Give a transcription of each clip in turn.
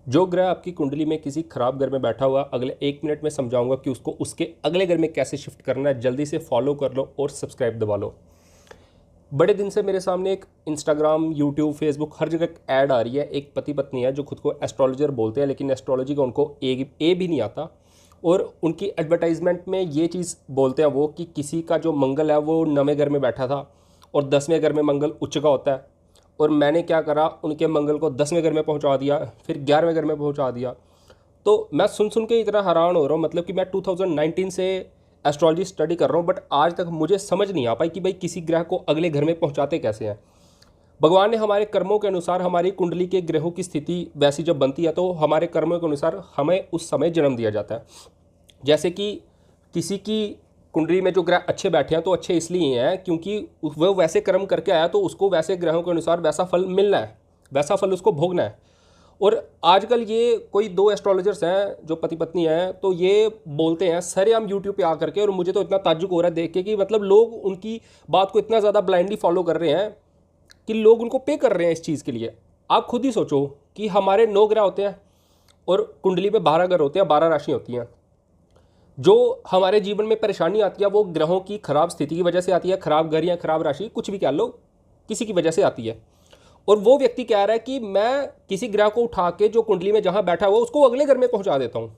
जो ग्रह आपकी कुंडली में किसी खराब घर में बैठा हुआ, अगले 1 मिनट में समझाऊंगा कि उसको उसके अगले घर में कैसे शिफ्ट करना है। जल्दी से फॉलो कर लो और सब्सक्राइब दबा लो। बड़े दिन से मेरे सामने एक इंस्टाग्राम, यूट्यूब, फेसबुक हर जगह ऐड आ रही है। एक पति पत्नी है जो खुद को एस्ट्रोलॉजर बोलते हैं, लेकिन एस्ट्रोलॉजी का उनको ए भी नहीं आता। और उनकी एडवर्टाइजमेंट में ये चीज़ बोलते हैं वो कि किसी का जो मंगल है वो 9वें घर में बैठा था और 10वें घर में मंगल उच्च का होता है। और मैंने क्या करा, उनके मंगल को 10वें घर में पहुंचा दिया, फिर 11वें घर में पहुंचा दिया। तो मैं सुन के इतना हैरान हो रहा हूँ। मतलब कि मैं 2019 से एस्ट्रोलॉजी स्टडी कर रहा हूँ, बट आज तक मुझे समझ नहीं आ पाई कि भाई किसी ग्रह को अगले घर में पहुंचाते कैसे हैं। भगवान ने हमारे कर्मों के अनुसार हमारी कुंडली के ग्रहों की स्थिति वैसी जब बनती है तो हमारे कर्मों के अनुसार हमें उस समय जन्म दिया जाता है। जैसे कि किसी की कुंडली में जो ग्रह अच्छे बैठे हैं तो अच्छे इसलिए हैं क्योंकि वह वैसे कर्म करके आया, तो उसको वैसे ग्रहों के अनुसार वैसा फल मिलना है, वैसा फल उसको भोगना है। और आजकल ये कोई 2 एस्ट्रोलॉजर्स हैं जो पति पत्नी हैं, तो ये बोलते हैं सरेआम यूट्यूब पे आ करके, और मुझे तो इतना ताज्जुब हो रहा है देख के कि मतलब लोग उनकी बात को इतना ज़्यादा ब्लाइंडली फॉलो कर रहे हैं कि लोग उनको पे कर रहे हैं इस चीज़ के लिए। आप खुद ही सोचो कि हमारे 9 ग्रह होते हैं और कुंडली में 12 ग्रह होते हैं, 12 राशि होती हैं। जो हमारे जीवन में परेशानी आती है वो ग्रहों की खराब स्थिति की वजह से आती है, खराब ग्रह या खराब राशि कुछ भी कह लो, किसी की वजह से आती है। और वो व्यक्ति कह रहा है कि मैं किसी ग्रह को उठा के जो कुंडली में जहाँ बैठा हुआ उसको अगले घर में पहुँचा देता हूँ।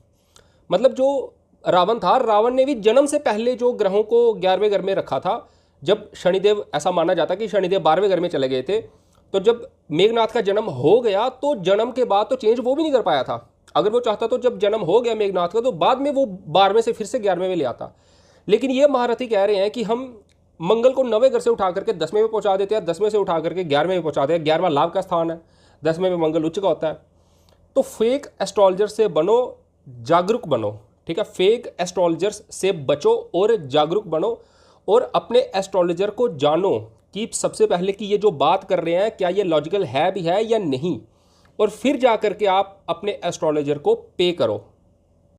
मतलब जो रावण था, रावण ने भी जन्म से पहले जो ग्रहों को 11वें घर में रखा था। जब शनिदेव, ऐसा माना जाता है कि शनिदेव 12वें घर में चले गए थे, तो जब मेघनाथ का जन्म हो गया तो जन्म के बाद तो चेंज वो भी नहीं कर पाया था। अगर वो चाहता तो जब जन्म हो गया मेघनाथ का तो बाद में वो 12वें से फिर से 11वें में ले आता। लेकिन ये महारथी कह रहे हैं कि हम मंगल को 9वें घर से उठा करके 10वें में पहुंचा देते हैं, 10वें से उठा करके 11वें में पहुंचा देते हैं। 11वां लाभ का स्थान है, 10वें में मंगल उच्च का होता है। तो फेक एस्ट्रोलॉजर से बनो, जागरूक बनो। ठीक है, फेक एस्ट्रोलॉजर्स से बचो और जागरूक बनो, और अपने एस्ट्रोलॉजर को जानो कि सबसे पहले कि ये जो बात कर रहे हैं क्या ये लॉजिकल है भी है या नहीं, और फिर जा करके आप अपने एस्ट्रोलॉजर को पे करो।